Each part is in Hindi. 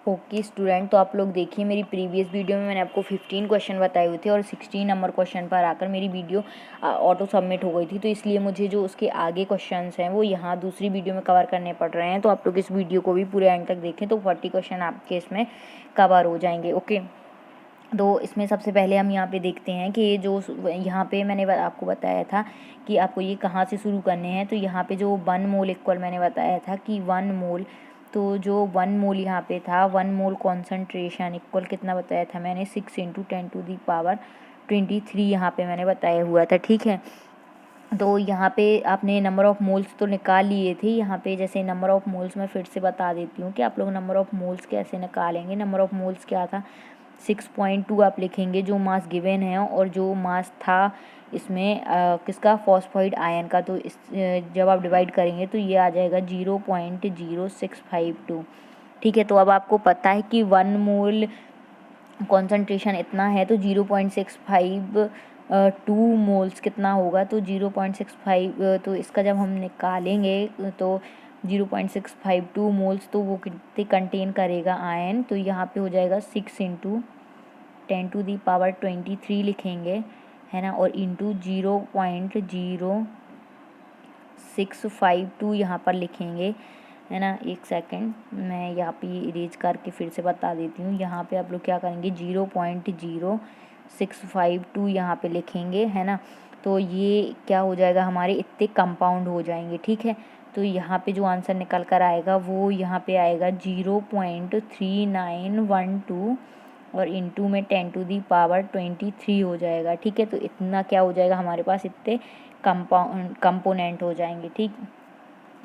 ओके स्टूडेंट, तो आप लोग देखिए मेरी प्रीवियस वीडियो में मैंने आपको 15 क्वेश्चन बताए हुए थे और 16 नंबर क्वेश्चन पर आकर मेरी वीडियो ऑटो सबमिट हो गई थी। तो इसलिए मुझे जो उसके आगे क्वेश्चंस हैं वो यहाँ दूसरी वीडियो में कवर करने पड़ रहे हैं। तो आप लोग इस वीडियो को भी पूरे एंड तक देखें तो 40 क्वेश्चन आपके इसमें कवर हो जाएंगे। ओके, तो इसमें सबसे पहले हम यहाँ पे देखते हैं कि जो यहाँ पे मैंने आपको बताया था कि आपको ये कहाँ से शुरू करने हैं। तो यहाँ पे जो 1 मोल इक्वल मैंने बताया था कि 1 मोल, तो जो 1 मोल यहाँ पे था 1 मोल कॉन्सेंट्रेशन इक्वल कितना बताया था मैंने 6 × 10⁻23 यहाँ पे मैंने बताया हुआ था। ठीक है, तो यहाँ पे आपने नंबर ऑफ़ मोल्स तो निकाल लिए थे। यहाँ पे जैसे नंबर ऑफ़ मोल्स मैं फिर से बता देती हूँ कि आप लोग नंबर ऑफ़ मोल्स कैसे निकालेंगे। नंबर ऑफ़ मोल्स क्या था 6.2 आप लिखेंगे जो मास गिवन है, और जो मास था इसमें किसका, फॉस्फोइड आयन का। तो इस जब आप डिवाइड करेंगे तो ये आ जाएगा 0.0652। ठीक है, तो अब आपको पता है कि 1 मोल कॉन्सेंट्रेशन इतना है तो 0.652 मोल्स कितना होगा, तो 0.65, तो इसका जब हम निकालेंगे तो 0.652 मोल्स तो वो कितने कंटेन करेगा आयन। तो यहाँ पे हो जाएगा 6 × 10⁻23 लिखेंगे, है ना, और इंटू 0.0652 यहाँ पर लिखेंगे, है ना। एक सेकंड, मैं यहाँ पे इरेज करके फिर से बता देती हूँ। यहाँ पे आप लोग क्या करेंगे 0.0652 यहाँ पे लिखेंगे, है ना। तो ये क्या हो जाएगा, हमारे इतने कंपाउंड हो जाएंगे। ठीक है, तो यहाँ पे जो आंसर निकल कर आएगा वो यहाँ पे आएगा 0.3912 और इंटू में 10⁻23 हो जाएगा। ठीक है, तो इतना क्या हो जाएगा, हमारे पास इतने कंपोनेंट हो जाएंगे। ठीक,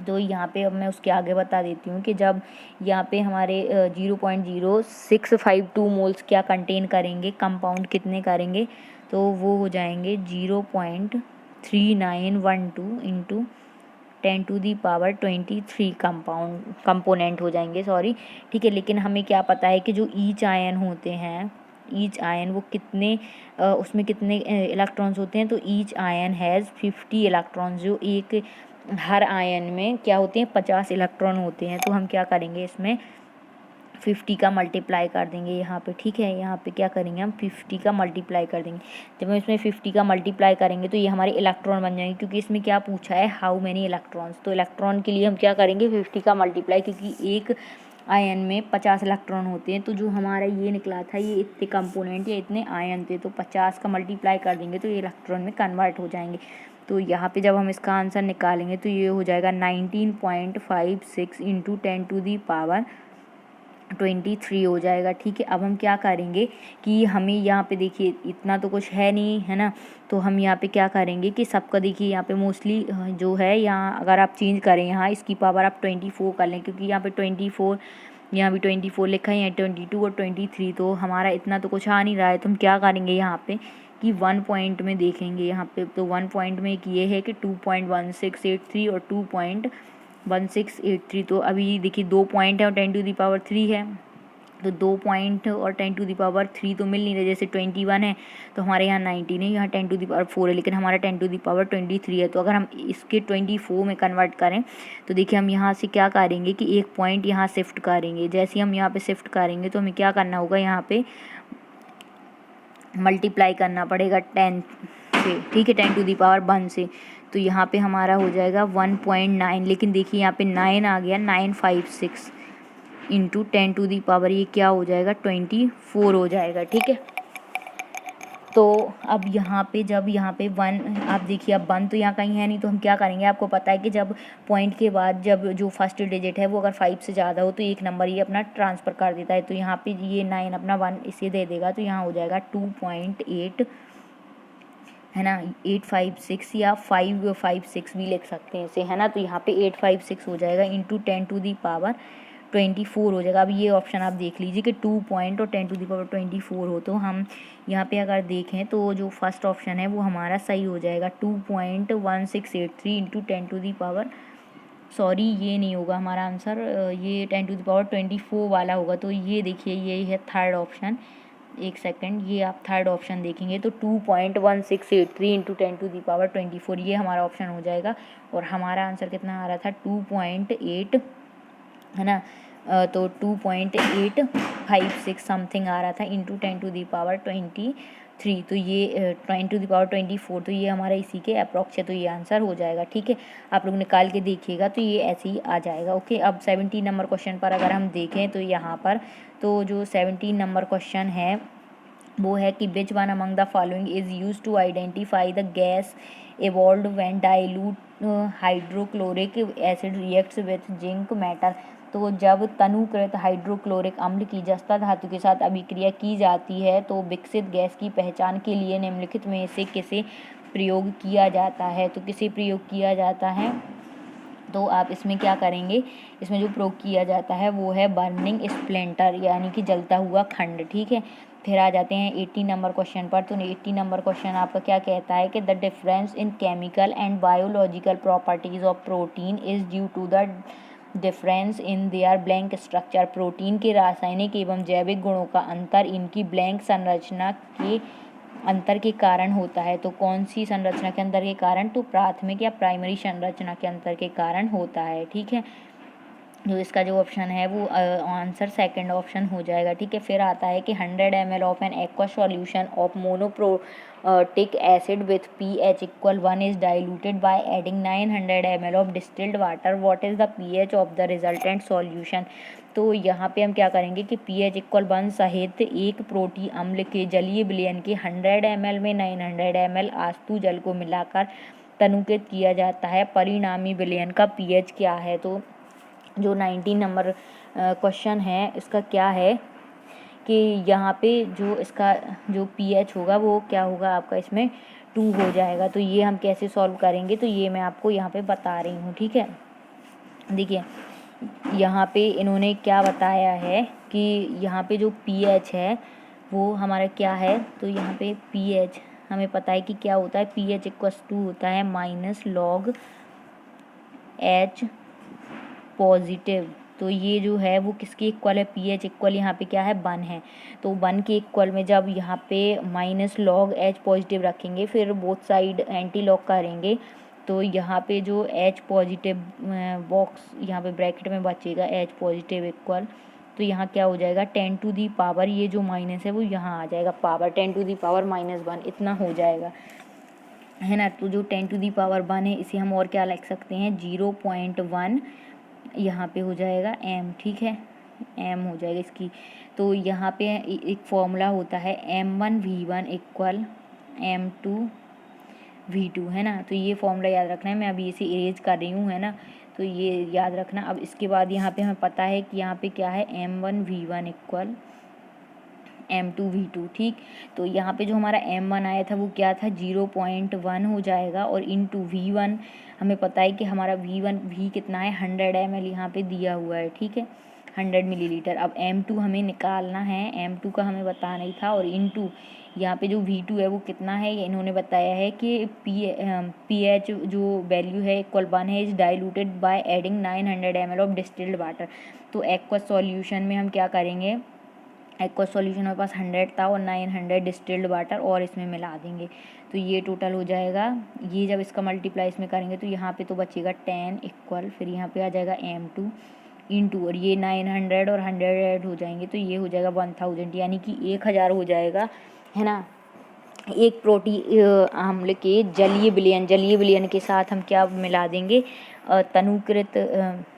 तो यहाँ पे अब मैं उसके आगे बता देती हूँ कि जब यहाँ पे हमारे 0.0652 मोल्स क्या कंटेन करेंगे, कंपाउंड कितने करेंगे, तो वो हो जाएंगे 0.3912 इंटू 10⁻23 कंपोनेंट हो जाएंगे, सॉरी। ठीक है, लेकिन हमें क्या पता है कि जो ईच आयन होते हैं, ईच आयन वो कितने उसमें कितने इलेक्ट्रॉन्स होते हैं, तो ईच आयन हैज़ 50 इलेक्ट्रॉन्स। जो एक हर आयन में क्या होते हैं 50 इलेक्ट्रॉन होते हैं। तो हम क्या करेंगे इसमें 50 का मल्टीप्लाई कर देंगे यहाँ पे। ठीक है, यहाँ पे क्या करेंगे हम 50 का मल्टीप्लाई कर देंगे। जब हम इसमें 50 का मल्टीप्लाई करेंगे तो ये हमारे इलेक्ट्रॉन बन जाएंगे, क्योंकि इसमें क्या पूछा है हाउ मैनी इलेक्ट्रॉन्स। तो इलेक्ट्रॉन के लिए हम क्या करेंगे 50 का मल्टीप्लाई, क्योंकि एक आयन में 50 इलेक्ट्रॉन होते हैं। तो जो हमारा ये निकला था ये इतने कंपोनेंट या इतने आयन थे, तो 50 का मल्टीप्लाई कर देंगे तो ये इलेक्ट्रॉन में कन्वर्ट हो जाएंगे। तो यहाँ पे जब हम इसका आंसर निकालेंगे तो ये हो जाएगा 19.56 इंटू 10⁻23 हो जाएगा। ठीक है, अब हम क्या करेंगे कि हमें यहाँ पे देखिए इतना तो कुछ है नहीं, है ना। तो हम यहाँ पे क्या करेंगे कि सबका देखिए यहाँ पे मोस्टली जो है, यहाँ अगर आप चेंज करें यहाँ इसकी पावर आप 24 कर लें, क्योंकि यहाँ पे 24, यहाँ भी 24 लिखा है, यहाँ 22 और 23, तो हमारा इतना तो कुछ आ नहीं रहा है। तो हम क्या करेंगे यहाँ पे कि 1 पॉइंट में देखेंगे यहाँ पे। तो 1 पॉइंट में एक ये है कि 2.1683 और 2.1683। तो अभी देखिए 2 पॉइंट है और 10⁻3 है, तो 2 पॉइंट और 10⁻3 तो मिल नहीं रहे। जैसे 21 है तो हमारे यहाँ 19 है, यहाँ 10⁻4 है, लेकिन हमारा 10⁻23 है। तो अगर हम इसके 24 में कन्वर्ट करें तो देखिए हम यहाँ से क्या करेंगे कि एक पॉइंट यहाँ शिफ्ट करेंगे। जैसे ही हम यहाँ पे शिफ्ट करेंगे तो हमें क्या करना होगा, यहाँ पे मल्टीप्लाई करना पड़ेगा 10 से। ठीक है, 10⁻1 से। तो यहाँ पे हमारा हो जाएगा 1.9, लेकिन देखिए यहाँ पे 9 आ गया, 956 इंटू 10⁻, ये क्या हो जाएगा 24 हो जाएगा। ठीक है, तो अब यहाँ पे जब यहाँ पे 1, आप देखिए अब 1 तो यहाँ कहीं है नहीं, तो हम क्या करेंगे, आपको पता है कि जब पॉइंट के बाद जब जो फर्स्ट डिजिट है वो अगर 5 से ज़्यादा हो तो एक नंबर ये अपना ट्रांसफ़र कर देता है। तो यहाँ पे ये 9 अपना 1 इसे दे देगा, तो यहाँ हो जाएगा 2.8, है ना, 856 या 556 भी लिख सकते हैं इसे, है ना। तो यहाँ पे 856 हो जाएगा इंटू 10⁻24 हो जाएगा। अब ये ऑप्शन आप देख लीजिए कि 2 पॉइंट और 10⁻24 हो, तो हम यहाँ पे अगर देखें तो जो फर्स्ट ऑप्शन है वो हमारा सही हो जाएगा। 2.1683 इंटू 10⁻, सॉरी ये नहीं होगा हमारा आंसर, ये 10⁻24 वाला होगा। तो ये देखिए ये है थर्ड ऑप्शन। एक सेकंड, ये आप थर्ड ऑप्शन देखेंगे तो 2.1683 इंटू 10⁻24 ये हमारा ऑप्शन हो जाएगा। और हमारा आंसर कितना आ रहा था 2.8, है ना, तो 2.856 समथिंग आ रहा था इंटू 10⁻23। तो ये 10⁻24, तो ये हमारा इसी के अप्रॉक्स है, तो ये आंसर हो जाएगा। ठीक है, आप लोग निकाल के देखिएगा तो ये ऐसे ही आ जाएगा। ओके, अब 17 नंबर क्वेश्चन पर अगर हम देखें तो यहाँ पर तो जो 17 नंबर क्वेश्चन है वो है कि which one among the following is use to identify the gas evolved when dilute hydrochloric acid reacts with zinc metal. तो जब तनुकृत हाइड्रोक्लोरिक अम्ल की जस्ता धातु के साथ अभिक्रिया की जाती है तो विकसित गैस की पहचान के लिए निम्नलिखित में से किसे प्रयोग किया जाता है। तो किसे प्रयोग किया जाता है, तो आप इसमें क्या करेंगे, इसमें जो प्रयोग किया जाता है वो है बर्निंग स्प्लेंटर, यानी कि जलता हुआ खंड। ठीक है, फिर आ जाते हैं 80 नंबर क्वेश्चन पर। तो 80 नंबर क्वेश्चन आपका क्या कहता है कि the difference in chemical and biological properties of protein is due to the difference in their blank structure. Protein के रासायनिक एवं जैविक गुणों का अंतर इनकी ब्लैंक संरचना के अंतर के कारण होता है। तो कौन सी संरचना के अंतर के कारण, तो प्राथमिक या प्राइमरी संरचना के अंतर के कारण होता है। ठीक है, जो इसका जो ऑप्शन है वो आंसर सेकंड ऑप्शन हो जाएगा। ठीक है, फिर आता है कि 100 ml of N aqua solution of monoprotic acid with pH = 1 is diluted by adding 900 ml of distilled water. What is the pH of the resultant solution. तो यहाँ पे हम क्या करेंगे कि pH = 1 सहित एक प्रोटी अम्ल के जलीय विलयन के 100 ml में 900 ml आस्तु जल को मिलाकर तनुकृत किया जाता है। परिणामी विलयन का pH क्या है। तो जो 19 नंबर क्वेश्चन है इसका क्या है कि यहाँ पे जो इसका जो pH होगा वो क्या होगा आपका, इसमें 2 हो जाएगा। तो ये हम कैसे सॉल्व करेंगे, तो ये मैं आपको यहाँ पे बता रही हूँ। ठीक है, देखिए यहाँ पे इन्होंने क्या बताया है कि यहाँ पे जो pH है वो हमारा क्या है। तो यहाँ पे pH हमें पता है कि क्या होता है, pH = होता है -log H पॉजिटिव। तो ये जो है वो किसके इक्वल है, pH इक्वल यहाँ पे क्या है 1 है। तो 1 के इक्वल में जब यहाँ पे -log H पॉजिटिव रखेंगे फिर बोथ साइड एंटी लॉग करेंगे तो यहाँ पे जो H पॉजिटिव बॉक्स यहाँ पे ब्रैकेट में बचेगा H पॉजिटिव इक्वल, तो यहाँ क्या हो जाएगा 10⁻, ये जो माइनस है वो यहाँ आ जाएगा पावर 10⁻⁻1 इतना हो जाएगा, है ना। तो जो 10⁻1 है इसे हम और क्या लिख सकते हैं 0.1 यहाँ पे हो जाएगा m। ठीक है, m हो जाएगा इसकी। तो यहाँ पे एक फॉर्मूला होता है m1v1 = m2v2, है ना। तो ये फॉर्मूला याद रखना है, मैं अभी इसे इरेज कर रही हूँ, है ना। तो ये याद रखना। अब इसके बाद यहाँ पे हमें पता है कि यहाँ पे क्या है m1v1 = m2v2। ठीक, तो यहाँ पे जो हमारा m1 आया था वो क्या था 0.1 हो जाएगा और इंटू v1 हमें पता है कि हमारा v कितना है 100 ml यहाँ पे दिया हुआ है। ठीक है, 100 मिलीलीटर। अब m2 हमें निकालना है, m2 का हमें बताना नहीं था, और इंटू यहाँ पे जो v2 है वो कितना है, ये इन्होंने बताया है कि pH जो वैल्यू है = 1 है, is diluted by adding 900 ml of distilled water. तो एक्वा सॉल्यूशन में हम क्या करेंगे, एक्वा सॉल्यूशन हमारे पास 100 था और 900 डिस्टिल्ड वाटर और इसमें मिला देंगे तो ये टोटल हो जाएगा। ये जब इसका मल्टीप्लाई इसमें करेंगे तो यहाँ पे तो बचेगा 10 इक्वल, फिर यहाँ पे आ जाएगा m2 इंटू, और ये 900 और 100 ऐड हो जाएंगे तो ये हो जाएगा 1000, यानी कि 1000 हो जाएगा, है ना। एक प्रोटी अम्ल के जलीय विलयन के साथ हम क्या मिला देंगे, तनुकृत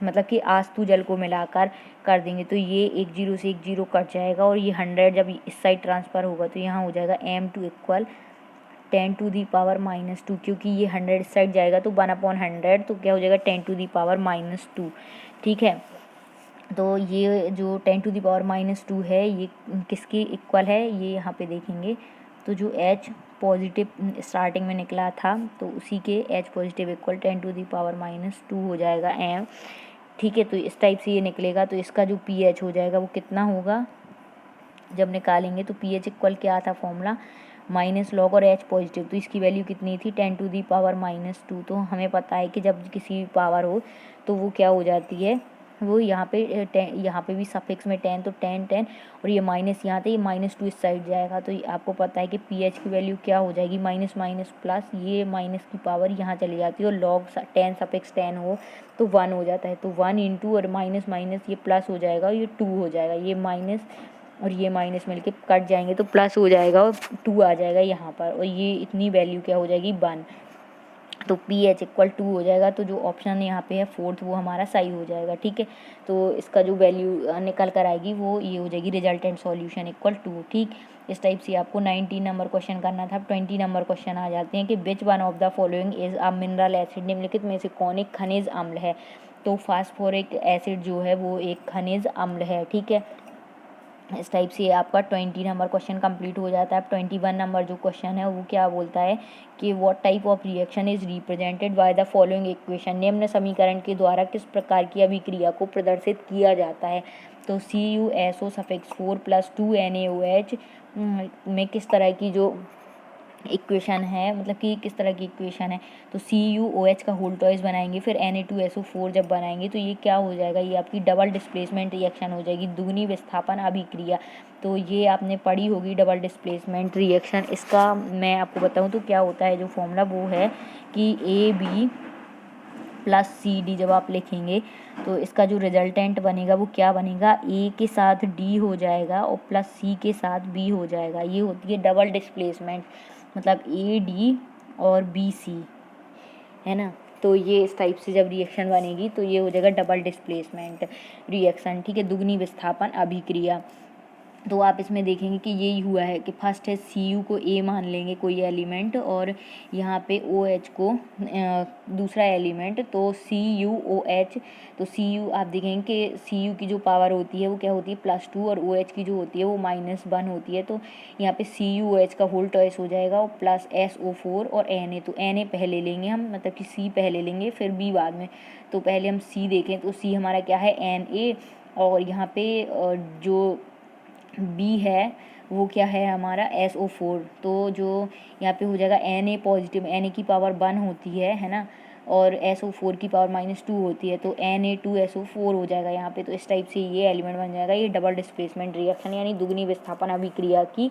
मतलब कि आस्तु जल को मिलाकर कर देंगे तो ये 1 0 से 1 0 कट जाएगा और ये 100 जब इस साइड ट्रांसफ़र होगा तो यहाँ हो जाएगा m2 = 10⁻⁻2, क्योंकि ये 100 इस साइड जाएगा तो 1/100 तो क्या हो जाएगा 10⁻⁻2। ठीक है, तो ये जो 10⁻⁻2 है ये किसके इक्वल है, ये यहाँ पे देखेंगे तो जो H पॉजिटिव स्टार्टिंग में निकला था तो उसी के H पॉजिटिव = 10⁻⁻2 हो जाएगा m। ठीक है, तो इस टाइप से ये निकलेगा। तो इसका जो pH हो जाएगा वो कितना होगा जब निकालेंगे, तो pH इक्वल क्या था फॉर्मूला -log और H पॉजिटिव, तो इसकी वैल्यू कितनी थी 10⁻⁻2। तो हमें पता है कि जब किसी पावर हो तो वो क्या हो जाती है वो यहाँ पे यहाँ पे भी सफिक्स में 10, तो 10 10, और ये माइनस यहाँ था, ये -2 इस साइड जाएगा। तो आपको पता है कि pH की वैल्यू क्या हो जाएगी, माइनस माइनस प्लस, ये माइनस की पावर यहाँ चली जाती है, और लॉग 10 सफिक्स 10 हो तो 1 हो जाता है। तो 1 इंटू और माइनस माइनस ये प्लस हो जाएगा, ये 2 हो जाएगा, ये माइनस और ये माइनस मिलके कट जाएंगे तो प्लस हो जाएगा और 2 आ जाएगा यहाँ पर, और ये इतनी वैल्यू क्या हो जाएगी 1। तो pH इक्वल 2 हो जाएगा। तो जो ऑप्शन यहाँ पे है फोर्थ वो हमारा सही हो जाएगा। ठीक है, तो इसका जो वैल्यू निकल कर आएगी वो ये हो जाएगी, रिजल्टेंट सॉल्यूशन इक्वल 2। ठीक, इस टाइप से आपको 19 नंबर क्वेश्चन करना था। 20 नंबर क्वेश्चन आ जाते हैं कि which one of the following is a mineral acid, निम्नलिखित में से कौन एक खनिज अम्ल है। तो फास्फोरिक एसिड जो है वो एक खनिज अम्ल है। ठीक है, इस टाइप से आपका 20 नंबर क्वेश्चन कंप्लीट हो जाता है। अब 21 नंबर जो क्वेश्चन है वो क्या बोलता है कि what type of reaction is represented by the following equation, निम्न समीकरण के द्वारा किस प्रकार की अभिक्रिया को प्रदर्शित किया जाता है। तो CuSO सफिक्स 4 + 2NaOH में किस तरह की जो इक्वेशन है, मतलब कि किस तरह की इक्वेशन है। तो CuOH का होल टॉइस बनाएंगे, फिर Na2SO4 जब बनाएंगे तो ये क्या हो जाएगा, ये आपकी डबल डिस्प्लेसमेंट रिएक्शन हो जाएगी, दुगनी विस्थापन अभिक्रिया। तो ये आपने पढ़ी होगी डबल डिस्प्लेसमेंट रिएक्शन। इसका मैं आपको बताऊं तो क्या होता है, जो फॉर्मूला वो है कि AB + CD जब आप लिखेंगे तो इसका जो रिजल्टेंट बनेगा वो क्या बनेगा, A के साथ D हो जाएगा और प्लस C के साथ B हो जाएगा। ये होती है डबल डिस्प्लेसमेंट, मतलब AD और BC, है ना। तो ये इस टाइप से जब रिएक्शन बनेगी तो ये हो जाएगा डबल डिस्प्लेसमेंट रिएक्शन। ठीक है, दुगनी विस्थापन अभिक्रिया। तो आप इसमें देखेंगे कि यही हुआ है कि फर्स्ट है Cu को A मान लेंगे कोई एलिमेंट, और यहाँ पे OH को दूसरा एलिमेंट, तो CuOH। तो Cu आप देखेंगे कि Cu की जो पावर होती है वो क्या होती है +2, और OH की जो होती है वो -1 होती है। तो यहाँ पे CuOH का होल टॉइस हो जाएगा और प्लस SO4 और Na। तो Na पहले लेंगे हम, मतलब कि C पहले लेंगे फिर B बाद में। तो पहले हम C देखें तो C हमारा क्या है Na, और यहाँ पे जो B है वो क्या है हमारा SO4। तो जो यहाँ पे हो जाएगा Na पॉजिटिव, Na की पावर 1 होती है ना, और SO4 की पावर -2 होती है, तो Na2SO4 हो जाएगा यहाँ पे। तो इस टाइप से ये एलिमेंट बन जाएगा, ये डबल डिस्प्लेसमेंट रिएक्शन यानी दुगनी विस्थापन अभिक्रिया की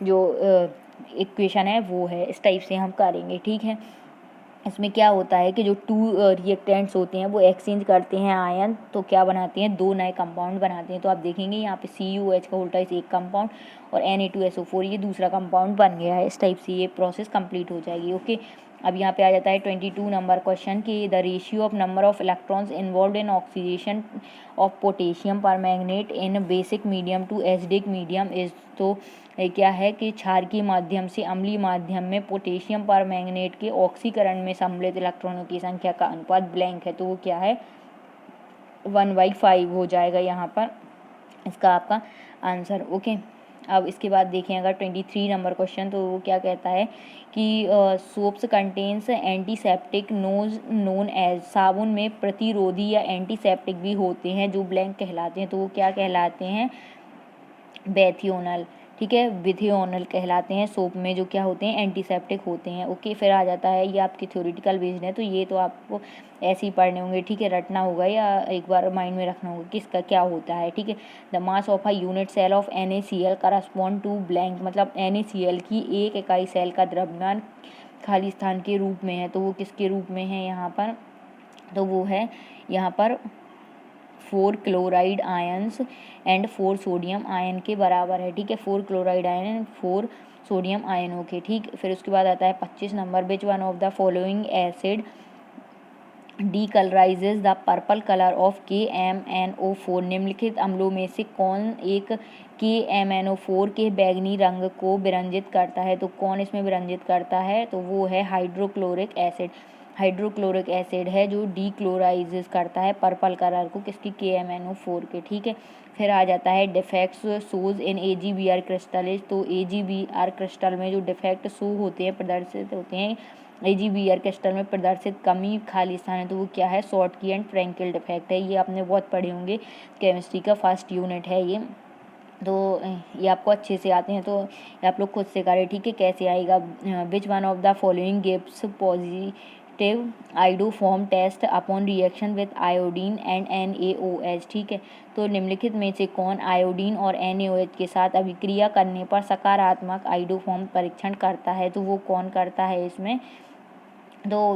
जो इक्वेशन है वो है। इस टाइप से हम करेंगे। ठीक है, इसमें क्या होता है कि जो 2 रिएक्टेंट्स होते हैं वो एक्सचेंज करते हैं आयन, तो क्या बनाते हैं, 2 नए कंपाउंड बनाते हैं। तो आप देखेंगे यहाँ पे CuOH का होल टॉइस एक कंपाउंड और Na2SO4 ये दूसरा कंपाउंड बन गया है। इस टाइप से ये प्रोसेस कंप्लीट हो जाएगी। ओके, अब यहाँ पे आ जाता है 22 नंबर क्वेश्चन कि the ratio of number of electrons involve in oxidation of potassium permanganate in basic medium to acidic medium is. तो क्या है कि क्षारकीय माध्यम से अम्लीय माध्यम में पोटेशियम परमैंगनेट के ऑक्सीकरण में सम्मिलित इलेक्ट्रॉनों की संख्या का अनुपात ब्लैंक है। तो वो क्या है 1/5 हो जाएगा यहाँ पर इसका आपका आंसर। ओके, अब इसके बाद देखें अगर 23 नंबर क्वेश्चन, तो वो क्या कहता है कि soaps contains antiseptic known as, साबुन में प्रतिरोधी या एंटीसेप्टिक भी होते हैं जो ब्लैंक कहलाते हैं। तो वो क्या कहलाते हैं, बेथियोनल। ठीक है, विथियोनल कहलाते हैं। सोप में जो क्या होते हैं एंटीसेप्टिक होते हैं। ओके, फिर आ जाता है ये आपकी थ्योरेटिकल बेस्ड है, तो ये तो आपको ऐसे ही पढ़ने होंगे। ठीक है, रटना होगा या एक बार माइंड में रखना होगा कि इसका क्या होता है। ठीक है, the mass of a unit cell of NaCl correspond to blank, मतलब NaCl की एक इकाई सेल का द्रव्यमान खाली स्थान के रूप में है। तो वो किसके रूप में है यहाँ पर, तो वो है यहाँ पर 4 chloride ions and 4 sodium ion के बराबर है। ठीक है, 4 क्लोराइड आयन एंड 4 सोडियम आयनों के। ठीक, फिर उसके बाद आता है 25 number, which one of the following acid decolourises the purple colour of KMnO4, निम्नलिखित अम्लों में से कौन एक KMnO4 के बैगनी रंग को विरंजित करता है। तो कौन इसमें विरंजित करता है, तो वो है हाइड्रोक्लोरिक एसिड। हाइड्रोक्लोरिक एसिड है जो डीक्लोराइजेज करता है पर्पल कलर को, किसकी, KMnO4 के। ठीक है, फिर आ जाता है डिफेक्ट्स शोज इन AgBr क्रिस्टलेज। तो AgBr क्रिस्टल में जो डिफेक्ट शो होते हैं, प्रदर्शित होते हैं AgBr क्रिस्टल में प्रदर्शित कमी खाली स्थान है, तो वो क्या है, शॉर्टकी एंड फ्रैंकेल डिफेक्ट है। ये आपने बहुत पढ़े होंगे, केमिस्ट्री का फर्स्ट यूनिट है ये। तो ये आपको अच्छे से आते हैं, तो ये आप लोग खुद से करें। ठीक है, कैसे आएगा, which one of the following gives reactive iodoform test upon reaction with iodine and NaOH। ठीक है, तो निम्नलिखित में से कौन आयोडीन और NaOH के साथ अभिक्रिया करने पर सकारात्मक आइडोफॉर्म परीक्षण करता है? तो वो कौन करता है इसमें? तो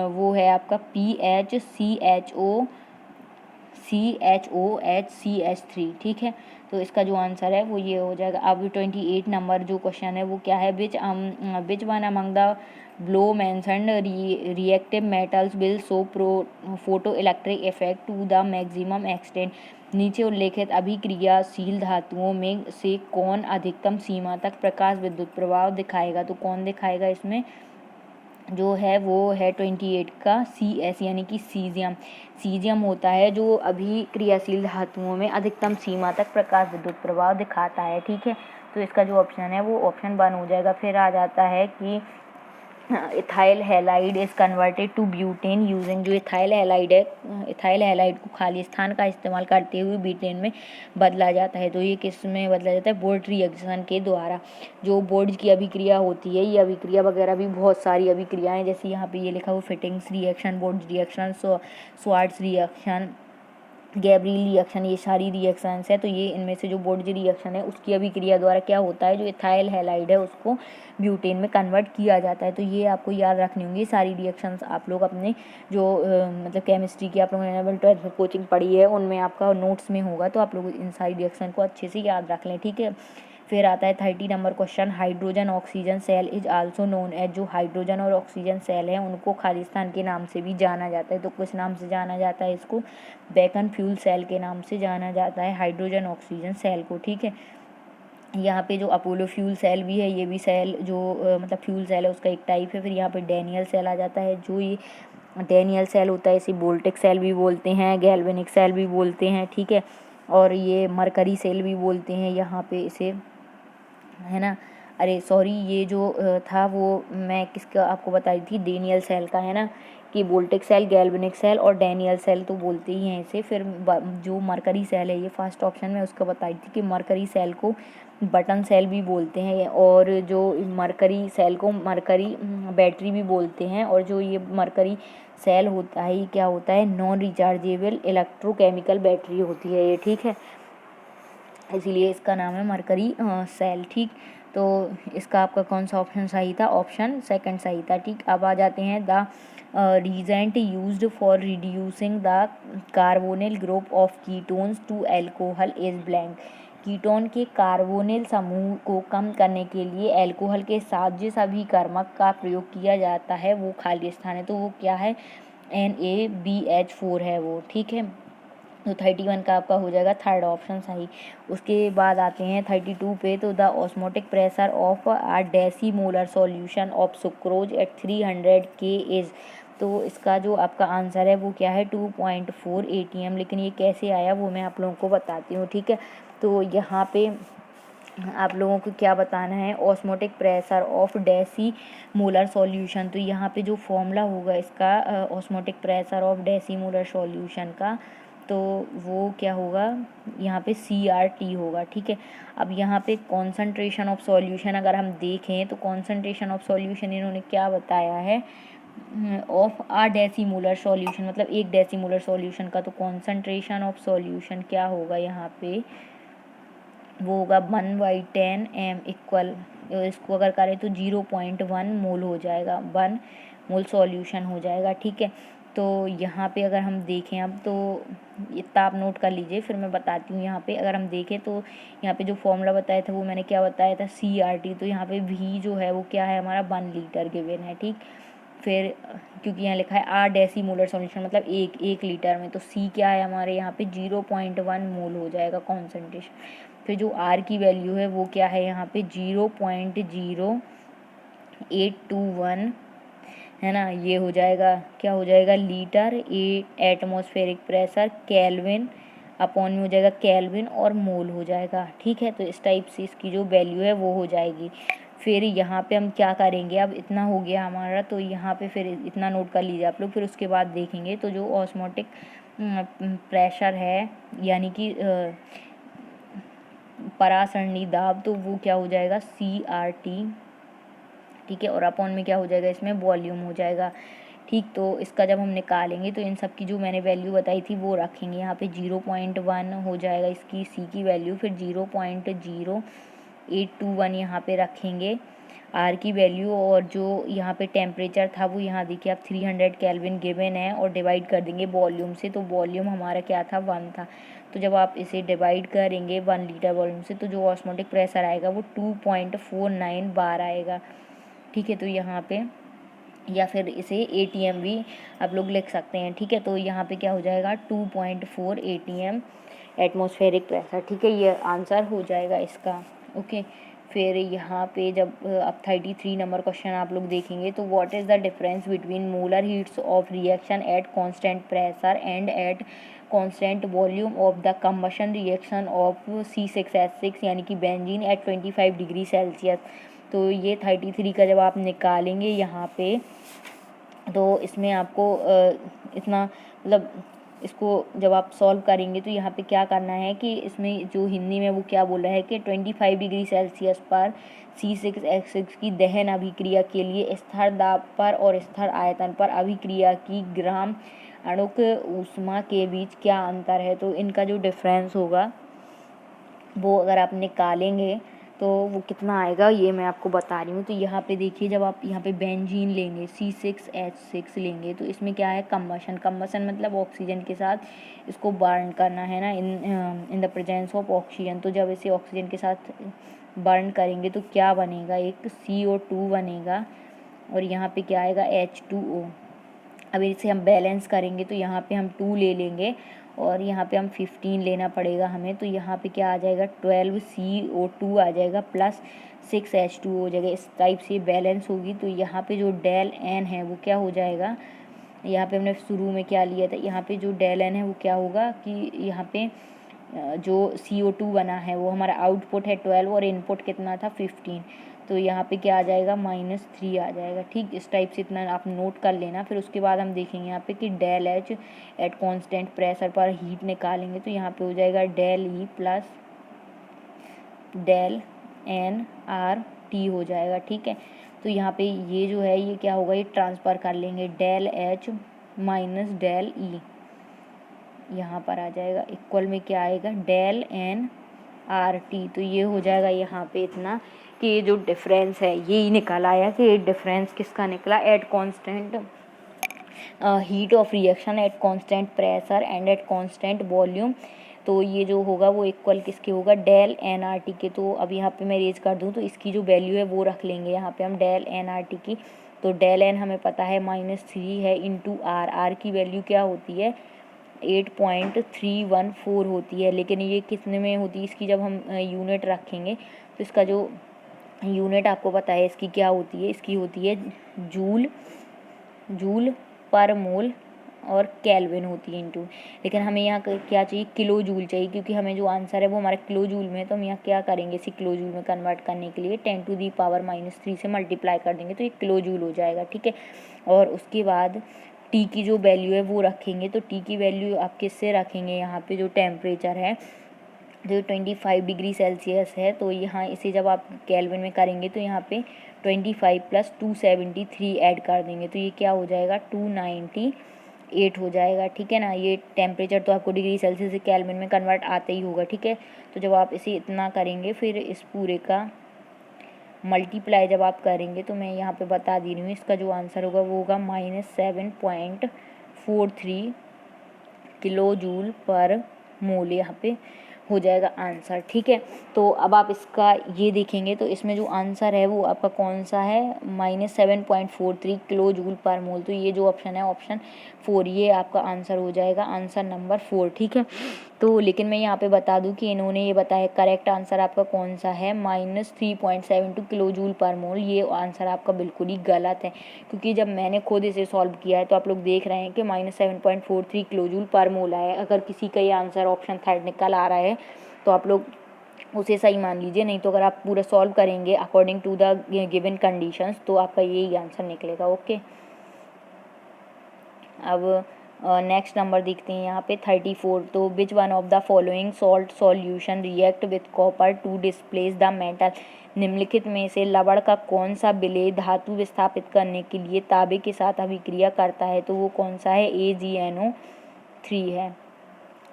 वो है आपका PHCHOHCH3। ठीक है, तो इसका जो आंसर है वो ये हो जाएगा। अब 28 नंबर जो क्वेश्चन है वो क्या है, which one among the below mentioned reactive metals will show photo electric effect to the maximum extent. नीचे उल्लेखित अभिक्रियाशील धातुओं में से कौन अधिकतम सीमा तक प्रकाश विद्युत प्रभाव दिखाएगा? तो कौन दिखाएगा इसमें? जो है वो है 28 का CS यानी कि सीजियम। सीजियम होता है जो अभिक्रियाशील धातुओं में अधिकतम सीमा तक प्रकाश विद्युत प्रभाव दिखाता है। ठीक है, तो इसका जो ऑप्शन है वो ऑप्शन 1 हो जाएगा। फिर आ जाता है कि ethyl halide is converted to butane using. जो इथाइल हैलाइड है, इथाइल हैलाइड को खाली स्थान का इस्तेमाल करते हुए ब्यूटेन में बदला जाता है। तो ये किस में बदला जाता है? बोल्ट रिएक्शन के द्वारा। जो बोल्ट की अभिक्रिया होती है, ये अभिक्रिया वगैरह भी बहुत सारी अभिक्रियाएं, जैसे यहाँ पे ये लिखा हुआ fittings reaction, bolt reaction, Swarts reaction, Gabriel reaction, ये सारी रिएक्शंस है। तो ये इनमें से जो बोल्ट रिएक्शन है उसकी अभिक्रिया द्वारा क्या होता है, जो इथाइल हैलाइड है उसको ब्यूटेन में कन्वर्ट किया जाता है। तो ये आपको याद रखनी होंगी सारी रिएक्शंस। आप लोग अपने जो मतलब केमिस्ट्री की आप लोगों ने लेवल 12 में कोचिंग पढ़ी है उनमें आपका नोट्स में होगा, तो आप लोग इन सारी रिएक्शन को अच्छे से याद रख लें। ठीक है, फिर आता है 30 number question, hydrogen oxygen cell is also known as. जो हाइड्रोजन और ऑक्सीजन सेल है उनको खालिस्तान के नाम से भी जाना जाता है। तो किस नाम से जाना जाता है इसको? बेकन फ्यूल सेल के नाम से जाना जाता है हाइड्रोजन ऑक्सीजन सेल को। ठीक है, यहाँ पे जो अपोलो फ्यूल सेल भी है, ये भी सेल जो मतलब फ्यूल सेल है उसका एक टाइप है। फिर यहाँ पे डैनियल सेल आ जाता है। जो ये डैनियल सेल होता है इसे वोल्टिक सेल भी बोलते हैं, गैल्वेनिक सेल भी बोलते हैं। ठीक है, और ये मरकरी सेल भी बोलते हैं यहाँ पे इसे, है ना। अरे सॉरी, ये जो था वो मैं किसका आपको बताई थी, डैनियल सेल का, है ना, कि वोल्टिक सेल, गैल्वेनिक सेल और डैनियल सेल तो बोलते ही हैं इसे। फिर जो मरकरी सेल है, ये फर्स्ट ऑप्शन में उसका बताई थी कि मरकरी सेल को बटन सेल भी बोलते हैं, और जो मरकरी सेल को मरकरी बैटरी भी बोलते हैं। और जो ये मरकरी सेल होता है ये क्या होता है, नॉन रिचार्जेबल इलेक्ट्रोकेमिकल बैटरी होती है ये। ठीक है, इसीलिए इसका नाम है मरकरी सेल। ठीक, तो इसका आपका कौन सा ऑप्शन सही था? ऑप्शन सेकंड सही था। ठीक, अब आ जाते हैं the reagent used for reducing the carbonyl group of ketones to alcohol is blank. Ketone के कार्बोनिल समूह को कम करने के लिए एल्कोहल के साथ जिस अभिकर्मक का प्रयोग किया जाता है वो खाली स्थान है। तो वो क्या है? NaBH4 है वो। ठीक है, तो 31 का आपका हो जाएगा थर्ड ऑप्शन सही। उसके बाद आते हैं 32 पे, तो the osmotic pressure of a decimolar solution of sucrose at 300 K is. तो इसका जो आपका आंसर है वो क्या है? 2.4 ATM। लेकिन ये कैसे आया वो मैं आप लोगों को बताती हूँ। ठीक है, तो यहाँ पे आप लोगों को क्या बताना है, ऑस्मोटिक प्रेशर ऑफ डेसीमोलर सॉल्यूशन। तो यहाँ पे जो फॉर्मूला होगा इसका ऑस्मोटिक प्रेशर ऑफ डेसीमोलर सॉल्यूशन का, तो वो क्या होगा, यहाँ पे CRT होगा। ठीक है, अब यहाँ पे कॉन्सेंट्रेशन ऑफ सॉल्यूशन अगर हम देखें तो कॉन्सेंट्रेशन ऑफ सॉल्यूशन इन्होंने क्या बताया है, ऑफ आ डेसीमोलर सॉल्यूशन, मतलब एक डेसीमोलर सॉल्यूशन का। तो कॉन्सेंट्रेशन ऑफ सॉल्यूशन क्या होगा यहाँ पे, वो होगा 1/10 m इक्वल, इसको अगर करें तो 0.1 मोल हो जाएगा, 1 मोल सॉल्यूशन हो जाएगा। ठीक है, तो यहाँ पे अगर हम देखें अब, तो इतना आप नोट कर लीजिए, फिर मैं बताती हूँ। यहाँ पे अगर हम देखें तो यहाँ पे जो फॉर्मूला बताया था वो मैंने क्या बताया था, CRT। तो यहाँ पे V जो है वो क्या है हमारा, 1 लीटर गिवन है। ठीक, फिर क्योंकि यहाँ लिखा है आ डेसीमोलर सॉल्यूशन मतलब एक लीटर में, तो C क्या है हमारे यहाँ पे 0.1 मोल हो जाएगा कॉन्सेंट्रेशन। फिर जो R की वैल्यू है वो क्या है यहाँ पे 0.0821, है ना। ये हो जाएगा, क्या हो जाएगा, litre. Atmospheric pressure kelvin upon में हो जाएगा केल्विन, और मोल हो जाएगा। ठीक है, तो इस टाइप से इसकी जो वैल्यू है वो हो जाएगी। फिर यहाँ पे हम क्या करेंगे, अब इतना हो गया हमारा, तो यहाँ पे फिर इतना नोट कर लीजिए आप लोग। फिर उसके बाद देखेंगे तो जो ऑस्मोटिक प्रेशर है यानी कि परासरणी दाब, तो वो क्या हो जाएगा, CRT। ठीक है, और अपॉन में क्या हो जाएगा, इसमें वॉल्यूम हो जाएगा। ठीक। तो इसका जब हम निकालेंगे तो इन सब की जो मैंने वैल्यू बताई थी वो रखेंगे। यहाँ पे 0.1 हो जाएगा इसकी सी की वैल्यू, फिर 0.0821 यहाँ पे रखेंगे आर की वैल्यू, और जो यहाँ पे टेम्परेचर था वो यहाँ देखिए आप 300 केल्विन गिवन है, और डिवाइड कर देंगे वॉल्यूम से। तो वॉल्यूम हमारा क्या था, 1 था। तो जब आप इसे डिवाइड करेंगे 1 लीटर वॉल्यूम से तो जो ऑस्मोटिक प्रेशर आएगा वो 2.49 बार आएगा। ठीक है। तो यहाँ पे, या फिर इसे ATM भी आप लोग लिख सकते हैं। ठीक है। तो यहाँ पे क्या हो जाएगा, 2.4 ATM एटमॉस्फेरिक प्रेशर। ठीक है, ये आंसर हो जाएगा इसका। ओके। फिर यहाँ पे जब अब 33 नंबर क्वेश्चन आप लोग देखेंगे तो what is the difference between molar heats of reaction at constant pressure and at constant volume of the combustion reaction of C6H6 यानी कि बेंजीन एट 25 डिग्री सेल्सियस। तो ये 33 का जब आप निकालेंगे यहाँ पे, तो इसमें आपको इतना मतलब इसको जब आप सॉल्व करेंगे तो यहाँ पे क्या करना है कि इसमें जो हिंदी में वो क्या बोल रहा है कि 25 डिग्री सेल्सियस पर C6H6 की दहन अभिक्रिया के लिए स्थिर दाब पर और स्थिर आयतन पर अभिक्रिया की ग्राम अणुक ऊष्मा के बीच क्या अंतर है। तो इनका जो डिफरेंस होगा वो अगर आप निकालेंगे तो वो कितना आएगा ये मैं आपको बता रही हूँ। तो यहाँ पे देखिए, जब आप यहाँ पे बेंजीन लेंगे C6H6 लेंगे तो इसमें क्या है, कम्बशन मतलब ऑक्सीजन के साथ इसको बर्न करना है ना, in the presence of oxygen. तो जब इसे ऑक्सीजन के साथ बर्न करेंगे तो क्या बनेगा, एक CO2 बनेगा, और यहाँ पे क्या आएगा, H2O। अब इसे हम बैलेंस करेंगे तो यहाँ पे हम 2 ले लेंगे और यहाँ पे हम 15 लेना पड़ेगा हमें। तो यहाँ पे क्या आ जाएगा, 12 CO2 आ जाएगा प्लस 6 H2O हो जाएगा। इस टाइप से बैलेंस होगी। तो यहाँ पे जो डेल एन है वो क्या हो जाएगा, यहाँ पे हमने शुरू में क्या लिया था, यहाँ पे जो डेल एन है वो क्या होगा कि यहाँ पे जो CO2 बना है वो हमारा आउटपुट है 12 और इनपुट कितना था 15। तो यहाँ पे क्या आ जाएगा, -3 आ जाएगा। ठीक, इस टाइप से इतना आप नोट कर लेना। फिर उसके बाद हम देखेंगे यहाँ पे कि del H at constant pressure पर हीट निकालेंगे तो यहाँ पे हो जाएगा del E plus del N R T हो जाएगा। ठीक है। तो यहाँ पे ये जो है ये क्या होगा, ये ट्रांसफ़र कर लेंगे, del H minus del E यहाँ पर आ जाएगा, इक्वल में क्या आएगा, डेल एन आर टी। तो ये हो जाएगा यहाँ पे इतना कि ये जो डिफरेंस है यही निकल आया कि डिफरेंस किसका निकला, at constant heat of reaction at constant pressure and at constant volume. तो ये जो होगा वो इक्वल किसके होगा, डेल एन आर टी के। तो अब यहाँ पे मैं रेज कर दूँ तो इसकी जो वैल्यू है वो रख लेंगे यहाँ पे हम डेल एन आर टी की। तो डेल एन हमें पता है -3 है इंटू आर, आर की वैल्यू क्या होती है 8.314 होती है। लेकिन ये कितने में होती है, इसकी जब हम यूनिट रखेंगे तो इसका जो यूनिट आपको पता है इसकी क्या होती है, इसकी होती है जूल पर मोल और केल्विन होती है इंटू। लेकिन हमें यहाँ क्या चाहिए, किलो जूल चाहिए, क्योंकि हमें जो आंसर है वो हमारा किलो जूल में है। तो हम यहाँ क्या करेंगे, इसे किलो जूल में कन्वर्ट करने के लिए 10⁻³ से मल्टीप्लाई कर देंगे तो ये किलो जूल हो जाएगा। ठीक है। और उसके बाद टी की जो वैल्यू है वो रखेंगे। तो टी की वैल्यू आप किससे रखेंगे, यहाँ पे जो टेम्परेचर है जो 25 डिग्री सेल्सियस है, तो यहाँ इसे जब आप केल्विन में करेंगे तो यहाँ पे 25 + 273 ऐड कर देंगे तो ये क्या हो जाएगा 298 हो जाएगा। ठीक है ना। ये टेम्परेचर तो आपको डिग्री सेल्सियस से केल्विन में कन्वर्ट आते ही होगा। ठीक है। तो जब आप इसे इतना करेंगे फिर इस पूरे का मल्टीप्लाई जब आप करेंगे तो मैं यहाँ पे बता दी रही हूँ, इसका जो आंसर होगा वो होगा -7.43 किलो जूल पर मोल यहाँ पे हो जाएगा आंसर। ठीक है। तो अब आप इसका ये देखेंगे तो इसमें जो आंसर है वो आपका कौन सा है, -7.43 किलो जूल पर मोल। तो ये जो ऑप्शन है ऑप्शन 4, ये आपका आंसर हो जाएगा, आंसर नंबर 4। ठीक है। तो लेकिन मैं यहाँ पे बता दूँ कि इन्होंने ये बताया करेक्ट आंसर आपका कौन सा है, -3.72 किलो जूल पर मोल। ये आंसर आपका बिल्कुल ही गलत है, क्योंकि जब मैंने खुद इसे सॉल्व किया है तो आप लोग देख रहे हैं कि -7.43 किलो जूल पर मोल आया है। अगर किसी का ये आंसर ऑप्शन 3 निकल आ रहा है तो आप लोग उसे सही मान लीजिए, नहीं तो अगर आप पूरा सॉल्व करेंगे according to the given conditions तो आपका यही आंसर निकलेगा। ओके। अब नेक्स्ट नंबर देखते हैं यहाँ पे 34। तो विच one of the following salt solution react with copper two displace the metal, निम्नलिखित में से लवण का कौन सा विलेय धातु विस्थापित करने के लिए तांबे के साथ अभिक्रिया करता है, तो वो कौन सा है, AgNO3 है।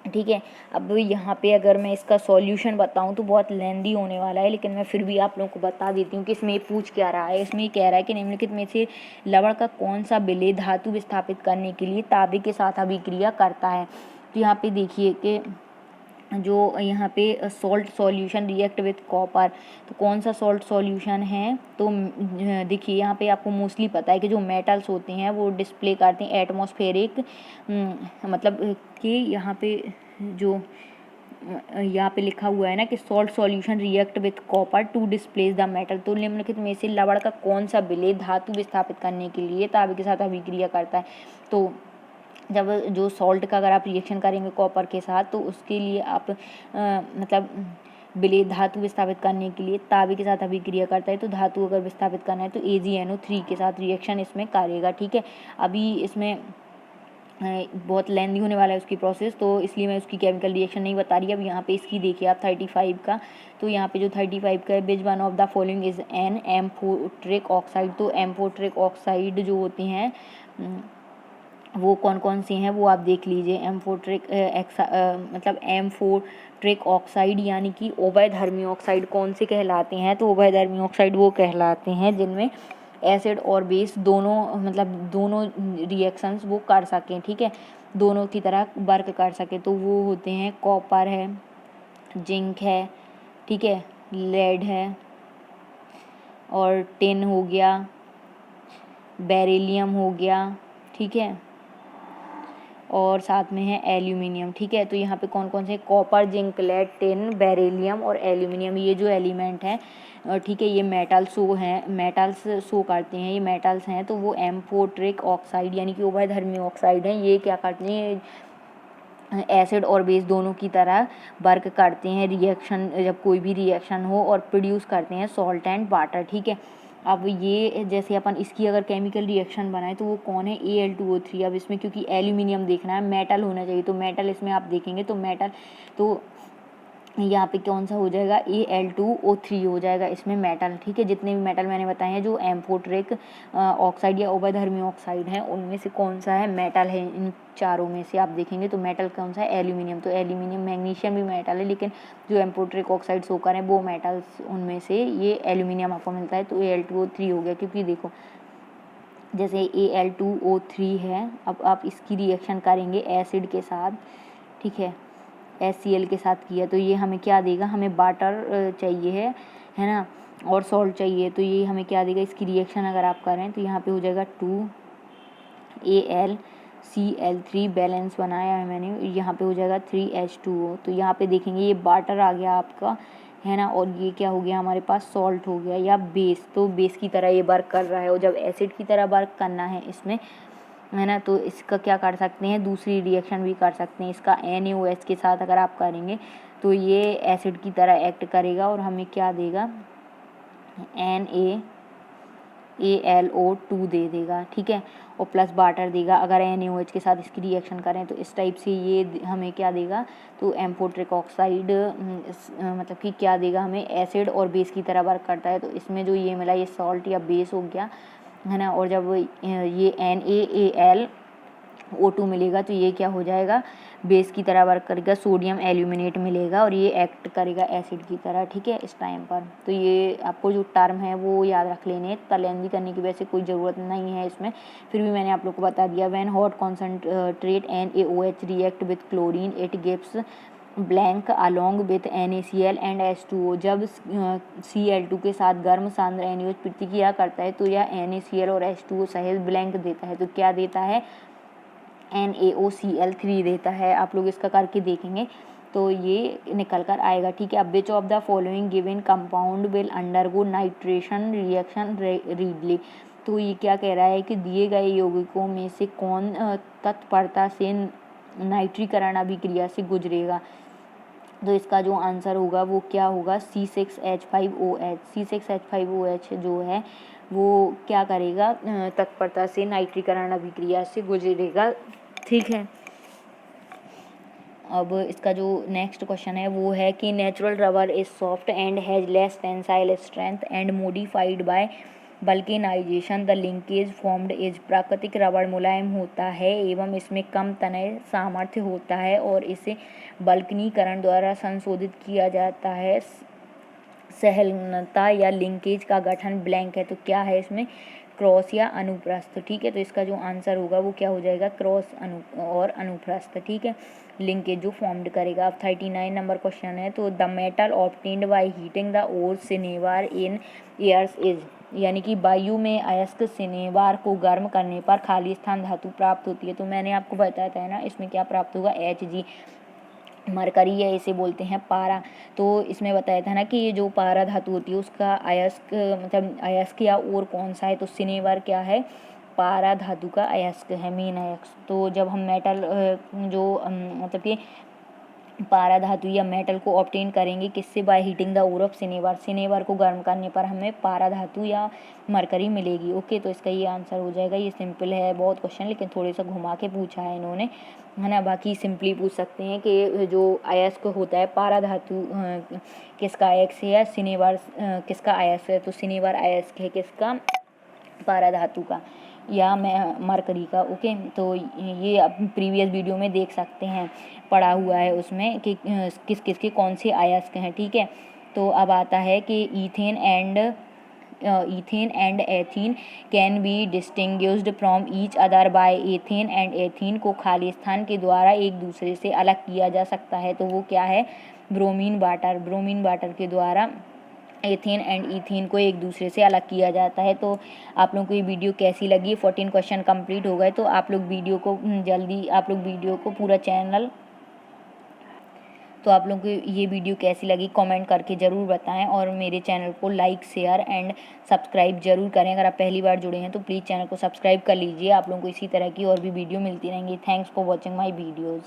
ठीक है, अब यहाँ पे अगर मैं इसका सॉल्यूशन बताऊँ तो बहुत लेंदी होने वाला है, लेकिन मैं फिर भी आप लोगों को बता देती हूँ कि इसमें ये पूछ क्या रहा है। इसमें ये कह रहा है कि निम्नलिखित में से लवण का कौन सा विलेय धातु विस्थापित करने के लिए तांबे के साथ अभिक्रिया करता है। तो यहाँ पे देखिए कि जो यहाँ पे salt solution react with copper, तो कौन सा सॉल्ट सॉल्यूशन है, तो देखिए यहाँ पे आपको मोस्टली पता है कि जो मेटल्स होते हैं वो डिस्प्ले करते हैं एटमॉस्फेरिक, मतलब कि यहाँ पे जो यहाँ पे लिखा हुआ है ना कि salt solution react with copper two displace the metal, तो निम्नलिखित में से लवण का कौन सा विलेय धातु विस्थापित करने के लिए तांबे के साथ अभिक्रिया करता है। तो जब जो सॉल्ट का अगर आप रिएक्शन करेंगे कॉपर के साथ, तो उसके लिए आप मतलब विलेय धातु विस्थापित करने के लिए तांबे के साथ अभिक्रिया करता है, तो धातु अगर विस्थापित करना है तो AgNO3 के साथ रिएक्शन इसमें करेगा। ठीक है, अभी इसमें बहुत लेंदी होने वाला है उसकी प्रोसेस, तो इसलिए मैं उसकी केमिकल रिएक्शन नहीं बता रही। अब यहाँ पे इसकी देखिए आप 35 का, तो यहाँ पे जो 35 का है, which one of the following is an amphoteric oxide, तो एम्फोट्रिक ऑक्साइड जो होते हैं वो कौन कौन से हैं वो आप देख लीजिए। मतलब एम्फोट्रिक ऑक्साइड यानी कि उभयधर्मी ऑक्साइड कौन से कहलाते हैं, तो उभयधर्मी ऑक्साइड वो कहलाते हैं जिनमें एसिड और बेस दोनों, मतलब दोनों रिएक्शंस वो कर सकें। ठीक है, दोनों की तरह वर्क कर सके, तो वो होते हैं कॉपर है, जिंक है, ठीक है, लेड है, और टिन हो गया, बेरिलियम हो गया, ठीक है, और साथ में है एल्यूमिनियम। ठीक है, तो यहाँ पे कौन कौन से, copper, zinc, lead, tin, beryllium और एल्यूमिनियम, ये जो एलिमेंट हैं, ठीक है, ये मेटल्स शो करते हैं, ये मेटल्स हैं, तो वो एम्फोट्रिक ऑक्साइड यानी कि उभयधर्मी ऑक्साइड हैं। ये क्या करते हैं, एसिड और बेस दोनों की तरह वर्क करते हैं रिएक्शन, जब कोई भी रिएक्शन हो, और प्रोड्यूस करते हैं सॉल्ट एंड वाटर। ठीक है, अब ये जैसे अपन इसकी अगर केमिकल रिएक्शन बनाए तो वो कौन है, Al2O3। अब इसमें क्योंकि एल्यूमिनियम देखना है, मेटल होना चाहिए, तो मेटल इसमें आप देखेंगे तो मेटल, तो यहाँ पे कौन सा हो जाएगा, Al2O3 हो जाएगा इसमें मेटल। ठीक है, जितने भी मेटल मैंने बताए हैं जो एम्फोट्रिक ऑक्साइड या उभयधर्मी ऑक्साइड हैं, उनमें से कौन सा है, मेटल है। इन चारों में से आप देखेंगे तो मेटल कौन सा है, एल्यूमिनियम। तो एल्यूमिनियम, मैग्नीशियम भी मेटल है, लेकिन जो एम्फोट्रिक ऑक्साइड शो कर हैं वो मेटल्स, उनमें से ये एल्यूमिनियम आपको मिलता है, तो Al2O3 हो गया। क्योंकि देखो जैसे Al2O3 है, अब आप इसकी रिएक्शन करेंगे एसिड के साथ, ठीक है, HCl के साथ किया, तो ये हमें क्या देगा, हमें वाटर चाहिए है ना, और सॉल्ट चाहिए, तो ये हमें क्या देगा, इसकी रिएक्शन अगर आप करें तो यहाँ पे हो जाएगा 2AlCl3, बैलेंस बनाया है मैंने, यहाँ पे हो जाएगा 3H2O। तो यहाँ पे देखेंगे ये वाटर आ गया आपका, है ना, और ये क्या हो गया हमारे पास, सॉल्ट हो गया या बेस। तो बेस की तरह ये वर्क कर रहा है, और जब एसिड की तरह वर्क करना है इसमें, है ना, तो इसका क्या कर सकते हैं, दूसरी रिएक्शन भी कर सकते हैं। इसका NaOH के साथ अगर आप करेंगे तो ये एसिड की तरह एक्ट करेगा और हमें क्या देगा, NaAlO2 दे देगा। ठीक है, और प्लस वाटर देगा। अगर NaOH के साथ इसकी रिएक्शन करें तो इस टाइप से ये हमें क्या देगा, तो एम्फोट्रिक ऑक्साइड मतलब कि क्या देगा हमें, एसिड और बेस की तरह वर्क करता है। तो इसमें जो ये मिला ये सॉल्ट या बेस हो गया, है ना, और जब ये NaAlO2 मिलेगा तो ये क्या हो जाएगा, बेस की तरह वर्क करेगा, सोडियम एल्यूमिनेट मिलेगा और ये एक्ट करेगा एसिड की तरह। ठीक है, इस टाइम पर तो ये आपको जो टर्म है वो याद रख लेने, तलेंदी करने की वैसे कोई ज़रूरत नहीं है इसमें, फिर भी मैंने आप लोग को बता दिया। When hot concentrate NaOH react with chlorine it gives blank along with NaCl and H2O। जब Cl2 के साथ गर्म सांद्र NaOH प्रतिक्रिया करता है तो यह NaCl और H2O सहित ब्लैंक देता है। तो क्या देता है, NaOCl3 देता है। आप लोग इसका करके देखेंगे तो ये निकल कर आएगा। ठीक है, अब which of the following given compound will undergo nitration reaction readily. तो ये क्या कह रहा है कि दिए गए यौगिकों में से कौन तत्परता से नाइट्रीकरण अभिक्रिया से गुजरेगा। तो इसका जो आंसर होगा वो क्या होगा, C6H5OH। C6H5OH जो है वो क्या करेगा, तत्परता से नाइट्रीकरण अभिक्रिया से गुजरेगा ठीक है। अब इसका जो नेक्स्ट क्वेश्चन है वो है कि natural rubber is soft and has less tensile strength and modified by बल्केनाइजेशन the linkage formed is. प्राकृतिक रबड़ मुलायम होता है एवं इसमें कम तनय सामर्थ्य होता है और इसे बल्कनीकरण द्वारा संशोधित किया जाता है। सहलनता या लिंकेज का गठन ब्लैंक है, तो क्या है इसमें? क्रॉस या अनुप्रस्थ। ठीक है, तो इसका जो आंसर होगा वो क्या हो जाएगा? क्रॉस और अनुप्रस्थ। ठीक है, लिंकेज जो फॉर्म्ड करेगा। अब 39 नंबर क्वेश्चन है, तो the metal obtained by heating the ore cinnabar in airs is, यानी कि वायु में अयस्क सिनेबार को गर्म करने पर खाली स्थान धातु प्राप्त होती है। तो मैंने आपको बताया था ना, इसमें क्या प्राप्त होगा? Hg। मरकरी है, इसे बोलते हैं पारा। तो इसमें बताया था ना कि ये जो पारा धातु होती है उसका अयस्क मतलब अयस्क या और कौन सा है? तो सिनेबार क्या है? पारा धातु का अयस्क है, मेन अयस्क। तो जब हम मेटल जो मतलब कि पारा धातु या मेटल को ऑब्टेन करेंगे किससे? By heating the ore of cinnabar. Cinnabar को गर्म करने पर हमें पारा धातु या मरकरी मिलेगी। ओके, तो इसका ये आंसर हो जाएगा। ये सिंपल है बहुत क्वेश्चन, लेकिन थोड़े सा घुमा के पूछा है इन्होंने, है ना। बाकी सिंपली पूछ सकते हैं कि जो अयस्क होता है पारा धातु किसका अयस्क है या सिनेबार किसका अयस्क है? तो सिनेबार अयस्क है किसका? पारा धातु का या मरकरी का। ओके, तो ये आप प्रीवियस वीडियो में देख सकते हैं, पढ़ा हुआ है उसमें कि किस किस के कौन से अयस्क हैं। ठीक है, तो अब आता है कि ethane and ethene can be distinguished from each other by. Ethane and ethene को खाली स्थान के द्वारा एक दूसरे से अलग किया जा सकता है, तो वो क्या है? Bromine water. ब्रोमीन वाटर के द्वारा एथेन एंड ईथेन को एक दूसरे से अलग किया जाता है। तो आप लोगों को ये वीडियो कैसी लगी? 14 क्वेश्चन कंप्लीट हो गए, तो आप लोग वीडियो को जल्दी पूरा चैनल, तो आप लोगों को ये वीडियो कैसी लगी कमेंट करके ज़रूर बताएं और मेरे चैनल को लाइक शेयर एंड सब्सक्राइब जरूर करें। अगर आप पहली बार जुड़े हैं तो प्लीज़ चैनल को सब्सक्राइब कर लीजिए। आप लोगों को इसी तरह की और भी वीडियो मिलती रहेंगी। Thanks for watching my videos.